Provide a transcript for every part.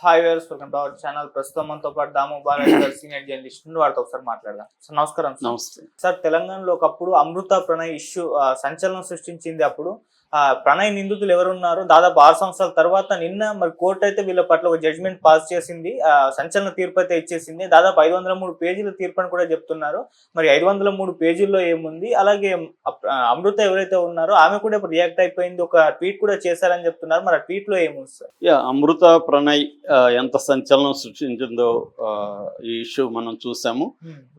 Hi viewers, welcome to our channel. ప్రస్తుతం మనతో పాటు దాము బాలాజీ గారు సీనియర్ జర్నలిస్ట్ నుండి వారితో ఒకసారి మాట్లాడదాం. సార్ నమస్కారం. నమస్తే. సార్, తెలంగాణలో ఒకప్పుడు అమృత ప్రణయ్ ఇష్యూ సంచలనం సృష్టించింది. అప్పుడు ప్రణయ్ నిందితులు ఎవరున్నారు, దాదాపు 6 సంవత్సరాల తర్వాత నిన్న మరి కోర్టు అయితే వీళ్ళ పట్ల ఒక జడ్జిమెంట్ పాస్ చేసింది. సంచలన తీర్పు అయితే ఇచ్చేసింది. దాదాపు 503 పేజీల తీర్పు అని కూడా చెప్తున్నారు. మరి 503 పేజీల్లో ఏముంది? అలాగే అమృత ఎవరైతే ఉన్నారో ఆమె కూడా ఇప్పుడు రియాక్ట్ అయిపోయింది, ఒక ట్వీట్ కూడా చేశారని చెప్తున్నారు. మరి ఆ ట్వీట్ లో ఏముంది సార్? అమృత ప్రణయ్ ఎంత సంచలనం సృష్టించిందో ఈ ఇష్యూ మనం చూసాము.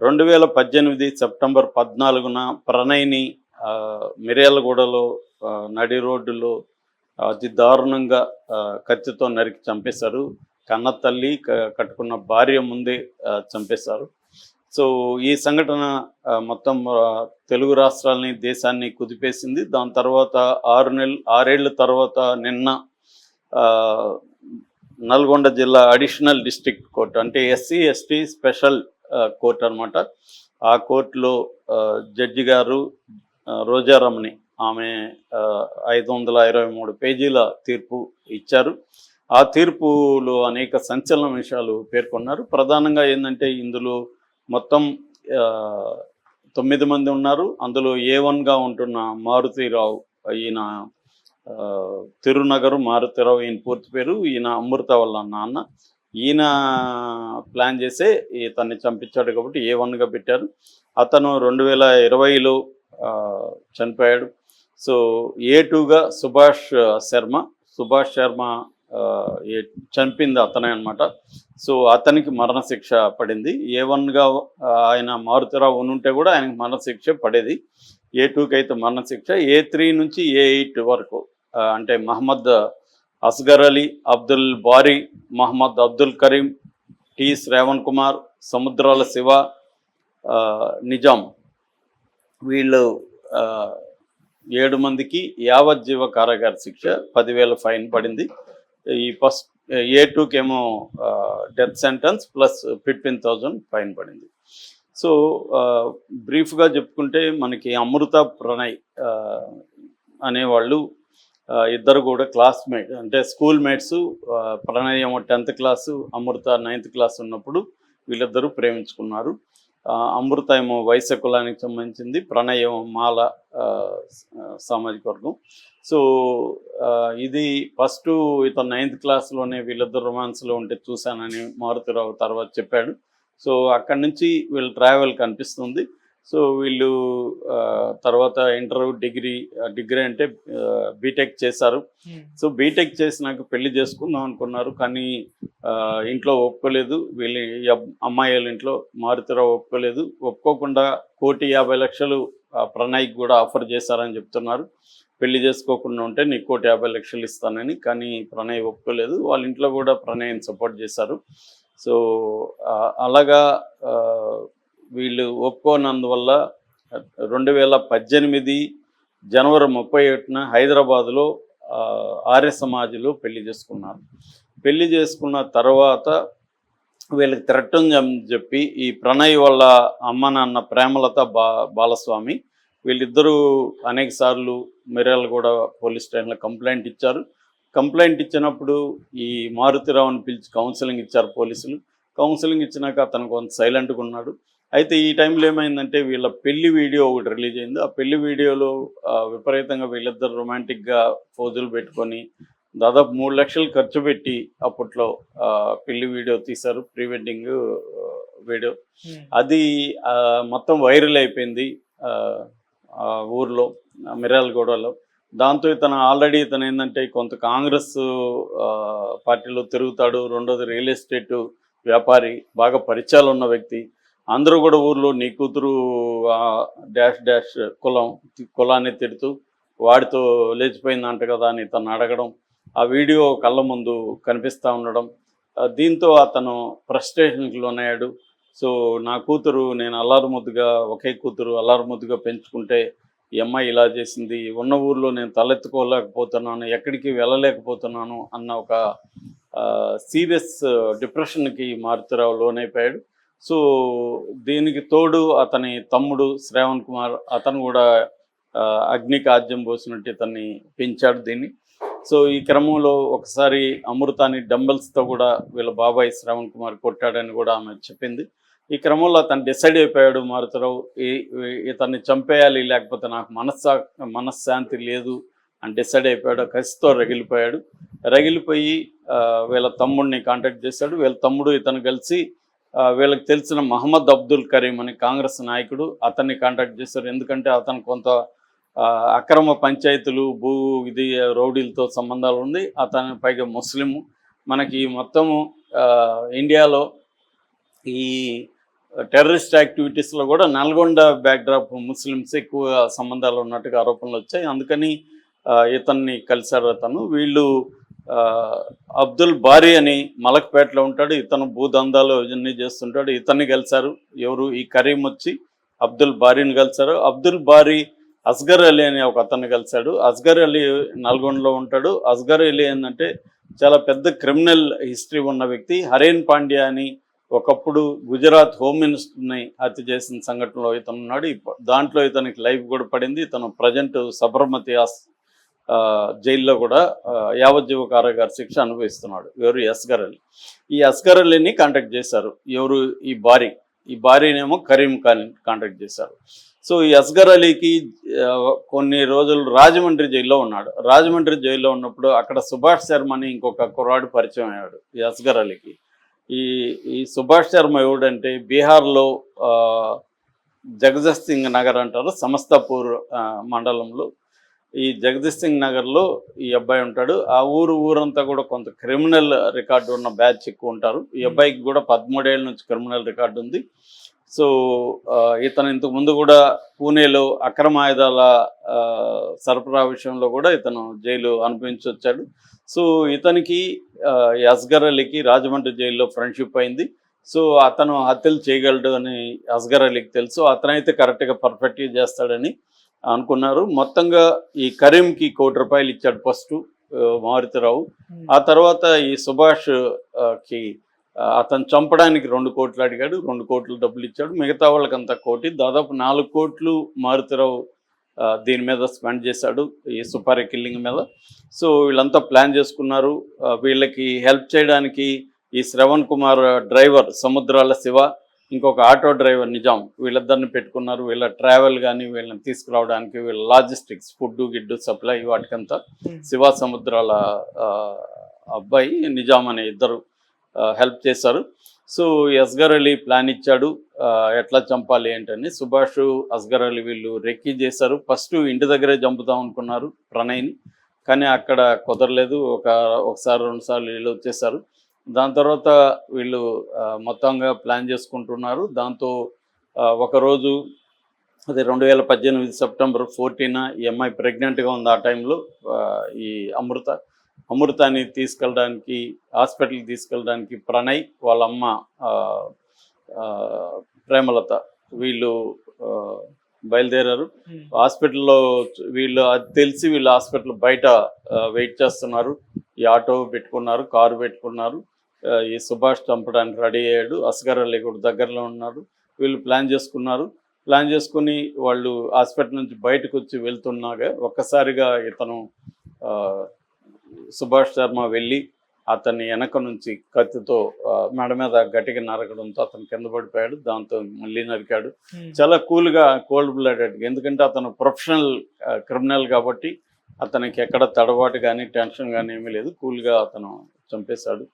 2018 సెప్టెంబర్ 14న ప్రణయ్ని మిర్యాలగూడలో నడి రోడ్డులో అతి దారుణంగా కత్తితో నరికి చంపేశారు. కన్న తల్లి కట్టుకున్న భార్య ముందే చంపేశారు. సో ఈ సంఘటన మొత్తం తెలుగు రాష్ట్రాలని దేశాన్ని కుదిపేసింది. దాని తర్వాత 6 ఏళ్ల తర్వాత నిన్న నల్గొండ జిల్లా అడిషనల్ డిస్ట్రిక్ట్ కోర్టు, అంటే ఎస్సీ ఎస్టీ స్పెషల్ కోర్టు అనమాట. ఆ కోర్టులో జడ్జి గారు రోజారమణి ఆమె 523 పేజీల తీర్పు ఇచ్చారు. ఆ తీర్పులో అనేక సంచలన విషయాలు పేర్కొన్నారు. ప్రధానంగా ఏంటంటే ఇందులో మొత్తం 9 మంది ఉన్నారు. అందులో A1గా ఉంటున్న మారుతీరావు, ఈయన తిరునగరు మారుతీరావు ఈయన పూర్తి పేరు. ఈయన అమృత వాళ్ళ నాన్న. ఈయన ప్లాన్ చేసే ఇతన్ని చంపించాడు కాబట్టి A1గా పెట్టారు. అతను 2020లో చనిపోయాడు. సో A2గా సుభాష్ శర్మ చంపింది అతనే అనమాట. సో అతనికి మరణశిక్ష పడింది. A1గా ఆయన మారుతీరావు ఉంటే కూడా ఆయనకి మరణశిక్ష పడేది. A2కి అయితే మరణశిక్ష. A3 నుంచి A8 వరకు అంటే మహమ్మద్ అస్గర్ అలీ, అబ్దుల్ బారీ, మహమ్మద్ అబ్దుల్ కరీం, టి శ్రావణ్ కుమార్, సముద్రాల శివ, నిజాం, వీళ్ళు 7 మందికి యావజ్జీవ కారాగార శిక్ష, 10,000 ఫైన్ పడింది. ఈ ఫస్ట్ A2కి ఏమో డెత్ సెంటెన్స్ ప్లస్ 15,000 ఫైన్ పడింది. సో బ్రీఫ్గా చెప్పుకుంటే మనకి అమృత ప్రణయ్ అనేవాళ్ళు ఇద్దరు కూడా క్లాస్మేట్, అంటే స్కూల్ మేట్స్. ప్రణయ్ ఏమో 10th క్లాసు, అమృత 9th క్లాస్ ఉన్నప్పుడు వీళ్ళిద్దరూ ప్రేమించుకున్నారు. అమృత ఏమో వైశ్య కులానికి సంబంధించింది, ప్రణయ్ ఏమో మాల సామాజిక వర్గం. సో ఇది ఫస్ట్ ఇతను 9th క్లాస్లోనే వీళ్ళిద్దరు రొమాన్స్లో ఉంటే చూశానని మారుతీరావు తర్వాత చెప్పాడు. సో అక్కడి నుంచి వీళ్ళ ట్రావెల్ కనిపిస్తుంది. సో వీళ్ళు తర్వాత ఇంటర్, డిగ్రీ అంటే బీటెక్ చేశారు. సో బీటెక్ చేసినాక పెళ్లి చేసుకుందాం అనుకున్నారు, కానీ ఇంట్లో ఒప్పుకోలేదు. వీళ్ళ అమ్మాయిల ఇంట్లో మారుతీరావు ఒప్పుకోలేదు. ఒప్పుకోకుండా 1,50,00,000 ప్రణయ్కి కూడా ఆఫర్ చేశారని చెప్తున్నారు. పెళ్లి చేసుకోకుండా ఉంటే నీకు 1,50,00,000 ఇస్తానని. కానీ ప్రణయ్ ఒప్పుకోలేదు. వాళ్ళ ఇంట్లో కూడా ప్రణయ్ని సపోర్ట్ చేశారు. సో అలాగా వీళ్ళు ఒప్పుకోనందువల్ల 2018 జనవరి 31న హైదరాబాద్లో ఆర్య సమాజ్లో పెళ్లి చేసుకున్నారు. పెళ్లి చేసుకున్న తర్వాత వీళ్ళకి థ్రెట్ అని చెప్పి ఈ ప్రణయ్ వాళ్ళ అమ్మ నాన్న ప్రేమలత బాలస్వామి వీళ్ళిద్దరూ అనేక సార్లు మిర్యాలగూడ పోలీస్ స్టేషన్లో కంప్లైంట్ ఇచ్చారు. కంప్లైంట్ ఇచ్చినప్పుడు ఈ మారుతీరావుని పిలిచి కౌన్సిలింగ్ ఇచ్చారు పోలీసులు. కౌన్సిలింగ్ ఇచ్చినాక అతను కొంత సైలెంట్గా ఉన్నాడు. అయితే ఈ టైంలో ఏమైందంటే వీళ్ళ పెళ్లి వీడియో ఒకటి రిలీజ్ అయింది. ఆ పెళ్లి వీడియోలో విపరీతంగా వీళ్ళిద్దరు రొమాంటిక్గా పోజులు పెట్టుకొని దాదాపు 3 లక్షలు ఖర్చు పెట్టి అప్పట్లో పెళ్లి వీడియో తీశారు, ప్రీ వెడ్డింగ్ వీడియో. అది మొత్తం వైరల్ అయిపోయింది ఊర్లో, మిర్యాలగూడలో. దాంతో ఆల్రెడీ ఇతను ఏంటంటే కొంత కాంగ్రెస్ పార్టీలో తిరుగుతాడు. రెండోది రియల్ ఎస్టేట్ వ్యాపారి, బాగా పరిచయాలు ఉన్న వ్యక్తి. అందరూ కూడా ఊర్లో నీ కూతురు డాష్ కులాన్ని తిడుతూ వాడితో లేచిపోయిందంట కదా అని తను అడగడం, ఆ వీడియో కళ్ళ ముందు కనిపిస్తూ ఉండడం, దీంతో అతను ఫ్రస్ట్రేషన్కి లోనయ్యాడు. సో నా కూతురు, నేను ఒకే కూతురు అల్లారుముద్దుగా పెంచుకుంటే ఈ అమ్మాయి ఇలా చేసింది, ఉన్న ఊర్లో నేను తలెత్తుకోలేకపోతున్నాను, ఎక్కడికి వెళ్ళలేకపోతున్నాను అన్న ఒక సీరియస్ డిప్రెషన్కి మారుతీరావు లోనైపోయాడు. సో దీనికి తోడు అతని తమ్ముడు శ్రావణ్ కుమార్, అతను కూడా అగ్నికి ఆజ్యం పోసినట్టు ఇతన్ని పెంచాడు దీన్ని. సో ఈ క్రమంలో ఒకసారి అమృతాని డంబల్స్తో కూడా వీళ్ళ బాబాయ్ శ్రవణ్ కుమార్ కొట్టాడని కూడా ఆమె చెప్పింది. ఈ క్రమంలో అతను డిసైడ్ అయిపోయాడు మారుతరావు, ఇతన్ని చంపేయాలి లేకపోతే నాకు మనశ్శాంతి లేదు అని డిసైడ్ అయిపోయాడు. కసితో రగిలిపోయి వీళ్ళ తమ్ముడిని కాంటాక్ట్ చేశాడు. వీళ్ళ తమ్ముడు ఇతను కలిసి వీళ్ళకి తెలిసిన మహమ్మద్ అబ్దుల్ కరీం అని కాంగ్రెస్ నాయకుడు, అతన్ని కాంటాక్ట్ చేశారు. ఎందుకంటే అతను కొంత అక్రమ పంచాయతీలు రౌడీలతో సంబంధాలు ఉంది. అతని పైగా ముస్లిము. మనకి మొత్తము ఇండియాలో ఈ టెర్రరిస్ట్ యాక్టివిటీస్లో కూడా నల్గొండ బ్యాక్డ్రాప్ ముస్లిమ్స్ ఎక్కువ సంబంధాలు ఉన్నట్టుగా ఆరోపణలు వచ్చాయి. అందుకని ఇతన్ని కలిశారు. వీళ్ళు అబ్దుల్ బారీ అని మలక్పేటలో ఉంటాడు. ఇతను భూదందాలు ఇవన్నీ చేస్తుంటాడు. ఇతన్ని కలిశారు. ఎవరు? ఈ కరీం వచ్చి అబ్దుల్ బారీని కలిశారు. అబ్దుల్ బారీ అస్గర్ అలీ అని ఒక అతన్ని కలిశాడు. అస్గర్ అలీ నల్గొండలో ఉంటాడు. అస్గర్ అలీ ఏంటంటే చాలా పెద్ద క్రిమినల్ హిస్టరీ ఉన్న వ్యక్తి. హరేన్ పాండ్యా అని ఒకప్పుడు గుజరాత్ హోమ్ మినిస్టర్ని హత్య చేసిన సంఘటనలో ఇతను ఉన్నాడు. దాంట్లో ఇతనికి లైఫ్ కూడా పడింది. ఇతను ప్రజెంట్ సబర్మతి జైల్లో కూడా యావజ్జీవ కారాగార శిక్ష అనుభవిస్తున్నాడు. ఎవరు? అస్గర్ అలీ. ఈ అస్గర్ అలీని కాంటాక్ట్ చేశారు. ఎవరు? ఈ బారీనేమో కరీం కాంటాక్ట్ చేశారు. సో ఈ అస్గర్ అలీకి కొన్ని రోజులు రాజమండ్రి జైల్లో ఉన్నాడు. రాజమండ్రి జైల్లో ఉన్నప్పుడు అక్కడ సుభాష్ శర్మ అని ఇంకొక కుర్రాడు పరిచయం అయ్యాడు ఈ అస్గర్ అలీకి. ఈ సుభాష్ శర్మ ఎవడంటే బీహార్లో జగదీష్ సింగ్ నగర్ అంటారు, సమస్తాపూర్ మండలంలో. ఈ జగదీష్ సింగ్ నగర్లో ఈ అబ్బాయి ఉంటాడు. ఆ ఊరంతా కూడా కొంత క్రిమినల్ రికార్డు ఉన్న బ్యాచ్ ఎక్కువ ఉంటారు. ఈ అబ్బాయికి కూడా 13 ఏళ్ళ నుంచి క్రిమినల్ రికార్డు ఉంది. సో ఇతను ఇంతకు ముందు కూడా పూణేలో అక్రమ ఆయుధాల సరఫరా విషయంలో కూడా ఇతను జైలు అనుభవించి వచ్చాడు. సో ఇతనికి అస్గర్ అలీకి రాజమండ్రి జైల్లో ఫ్రెండ్షిప్ అయింది. సో అతను హత్యలు చేయగలడు అని అస్గర్ అలీకి తెలుసు. అతనైతే కరెక్ట్గా పర్ఫెక్ట్గా చేస్తాడని అనుకున్నారు. మొత్తంగా ఈ కరీంకి ₹1 కోటి ఇచ్చాడు ఫస్ట్ మారుతిరావు. ఆ తర్వాత ఈ సుభాష్ కి అతను చంపడానికి 2 కోట్లు అడిగాడు. 2 కోట్లు డబ్బులు ఇచ్చాడు. మిగతా వాళ్ళకంతా కోటి, దాదాపు 4 కోట్లు మారుతిరావు దీని మీద స్పెండ్ చేశాడు, ఈ సుపారీ కిల్లింగ్ మీద. సో వీళ్ళంతా ప్లాన్ చేసుకున్నారు. వీళ్ళకి హెల్ప్ చేయడానికి ఈ శ్రవణ్ కుమార్ డ్రైవర్ సముద్రాల శివ, ఇంకొక ఆటో డ్రైవర్ నిజాం, వీళ్ళిద్దరిని పెట్టుకున్నారు. వీళ్ళ ట్రావెల్ కానీ వీళ్ళని తీసుకురావడానికి, వీళ్ళ లాజిస్టిక్స్, ఫుడ్ గిడ్డు సప్లై వాటికంతా శివ సముద్రాల అబ్బాయి నిజాం అనే ఇద్దరు హెల్ప్ చేశారు. సో అస్గర్ అలీ ప్లాన్ ఇచ్చాడు ఎట్లా చంపాలి ఏంటని. సుభాష్, అస్గర్ అలీ వీళ్ళు రెక్కీ చేశారు. ఫస్ట్ ఇంటి దగ్గరే చంపుతాం అనుకున్నారు ప్రణయ్ని, కానీ అక్కడ కుదరలేదు. ఒకసారి 2 సార్లు వీళ్ళు వచ్చేసారు. దాని తర్వాత వీళ్ళు మొత్తంగా ప్లాన్ చేసుకుంటున్నారు. దాంతో ఒకరోజు అదే 2018 సెప్టెంబర్ 14 ఈ అమ్మాయి ప్రెగ్నెంట్గా ఉంది. ఆ టైంలో ఈ అమృతాన్ని తీసుకెళ్ళడానికి, హాస్పిటల్కి తీసుకెళ్ళడానికి ప్రణయ్, వాళ్ళ అమ్మ ప్రేమలత వీళ్ళు బయలుదేరారు. హాస్పిటల్లో వీళ్ళు అది తెలిసి వీళ్ళు హాస్పిటల్ బయట వెయిట్ చేస్తున్నారు. ఈ ఆటో పెట్టుకున్నారు, కారు పెట్టుకున్నారు. ఈ సుభాష్ చంపడానికి రెడీ అయ్యాడు. అస్గర్ అలీ కూడా దగ్గరలో ఉన్నారు. వీళ్ళు ప్లాన్ చేసుకుని వాళ్ళు హాస్పిటల్ నుంచి బయటకు వచ్చి వెళ్తున్నాగా ఒక్కసారిగా ఇతను సుభాష్ శర్మ వెళ్ళి అతన్ని వెనక నుంచి కత్తితో మెడ మీద గట్టిగా నరకడంతో అతను కింద పడిపోయాడు. దాంతో మళ్ళీ నరికాడు. చాలా కూల్గా, కోల్డ్ బ్లడెడ్గా, ఎందుకంటే అతను ప్రొఫెషనల్ క్రిమినల్ కాబట్టి అతనికి ఎక్కడ తడబాటు కానీ టెన్షన్ కానీ ఏమీ లేదు. కూల్గా అతను చంపేశాడు.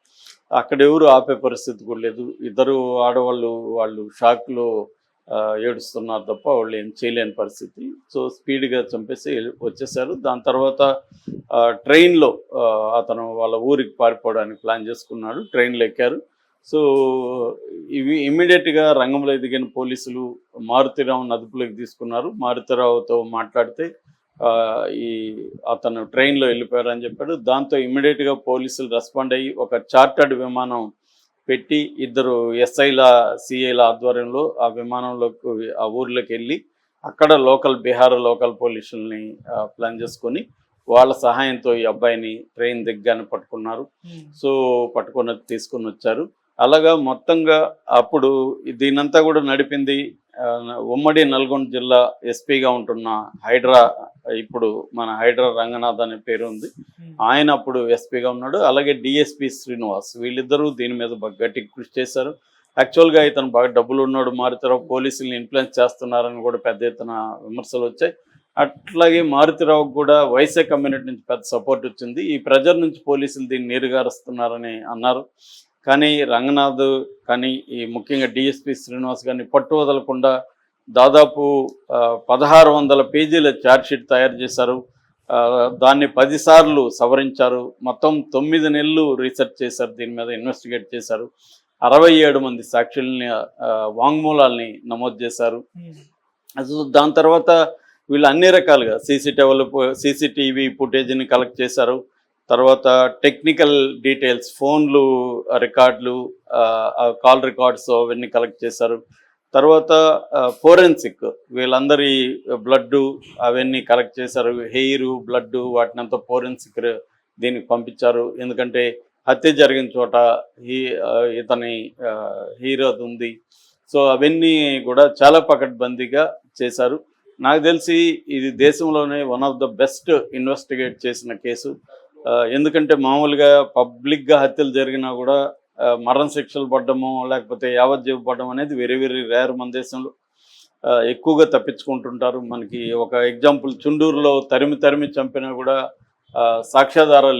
అక్కడ ఎవరు ఆపే పరిస్థితి కూడా లేదు. ఇద్దరు ఆడవాళ్ళు వాళ్ళు షాక్లో ఏడుస్తున్నారు తప్ప వాళ్ళు ఏం చేయలేని పరిస్థితి. సో స్పీడ్గా చంపేసి వచ్చేసారు. దాని తర్వాత ట్రైన్లో అతను వాళ్ళ ఊరికి పారిపోవడానికి ప్లాన్ చేసుకున్నాడు. ట్రైన్లో ఎక్కారు. సో ఇవి ఇమ్మీడియట్గా రంగంలో దిగిన పోలీసులు మారుతిరావును అదుపులోకి తీసుకున్నారు. మారుతిరావుతో మాట్లాడితే అతను ట్రైన్లో వెళ్ళిపోయారని చెప్పాడు. దాంతో ఇమ్మీడియట్గా పోలీసులు రెస్పాండ్ అయ్యి ఒక చార్టర్డ్ విమానం పెట్టి ఇద్దరు ఎస్ఐల సిఐల ఆధ్వర్యంలో ఆ విమానంలోకి ఆ ఊర్లోకి వెళ్ళి అక్కడ బీహార్ లోకల్ పోలీసుల్ని ప్లాన్ చేసుకొని వాళ్ళ సహాయంతో ఈ అబ్బాయిని ట్రైన్ దగ్గరనే పట్టుకున్నారు. సో తీసుకొని వచ్చారు. అలాగా మొత్తంగా అప్పుడు దీనంతా కూడా నడిపింది ఆ, ఉమ్మడి నల్గొండ జిల్లా ఎస్పీగా ఉంటున్న హైడ్రా, ఇప్పుడు మన హైడ్రా రంగనాథ్ అనే పేరు ఉంది, ఆయన అప్పుడు ఎస్పీగా ఉన్నాడు. అలాగే డిఎస్పి శ్రీనివాస్, వీళ్ళిద్దరూ దీని మీద బాగా గట్టిగా కృషి చేశారు. యాక్చువల్గా ఇతను బాగా డబ్బులు ఉన్నాడు, మారుతిరావు పోలీసుల్ని ఇన్ఫ్లుయెన్స్ చేస్తున్నారని కూడా పెద్ద ఎత్తున విమర్శలు వచ్చాయి. అట్లాగే మారుతిరావుకు కూడా వైసే కమ్యూనిటీ నుంచి పెద్ద సపోర్ట్ వచ్చింది. ఈ ప్రెజర్ నుంచి పోలీసులు దీన్ని నీరుగారుస్తున్నారని అన్నారు. కానీ రంగనాథ్ కానీ ఈ ముఖ్యంగా డిఎస్పి శ్రీనివాస్ కానీ పట్టు వదలకుండా దాదాపు 1600 పేజీల ఛార్జ్షీట్ తయారు చేశారు. దాన్ని 10 సార్లు సవరించారు. మొత్తం 9 నెలలు రీసెర్చ్ చేశారు, దీని మీద ఇన్వెస్టిగేట్ చేశారు. 67 మంది సాక్షుల్ని వాంగ్మూలాల్ని నమోదు చేశారు. అసలు దాని తర్వాత వీళ్ళు అన్ని రకాలుగా సీసీటీవీ ఫుటేజ్ని కలెక్ట్ చేశారు. తర్వాత టెక్నికల్ డీటెయిల్స్, ఫోన్లు రికార్డులు, కాల్ రికార్డ్స్ అవన్నీ కలెక్ట్ చేశారు. తర్వాత ఫోరెన్సిక్, వీళ్ళందరి బ్లడ్ అవన్నీ కలెక్ట్ చేశారు. హెయిర్, బ్లడ్ వాటినంతా ఫోరెన్సిక్ దీనికి పంపించారు. ఎందుకంటే హత్య జరిగిన చోట ఇతని హెయిర్ అది ఉంది. సో అవన్నీ కూడా చాలా పకడ్బందీగా చేశారు. నాకు తెలిసి ఇది దేశంలోనే one of the best investigate చేసిన కేసు. ఎందుకంటే మామూలుగా పబ్లిక్గా హత్యలు జరిగినా కూడా మరణ శిక్షలు పడ్డము లేకపోతే యావజ్జీవ పడ్డం అనేది వెరీ వెరీ రేర్ మన దేశంలో. ఎక్కువగా తప్పించుకుంటుంటారు. మనకి ఒక ఎగ్జాంపుల్, చుండూరులో తరిమి చంపినా కూడా సాక్ష్యాధారాలు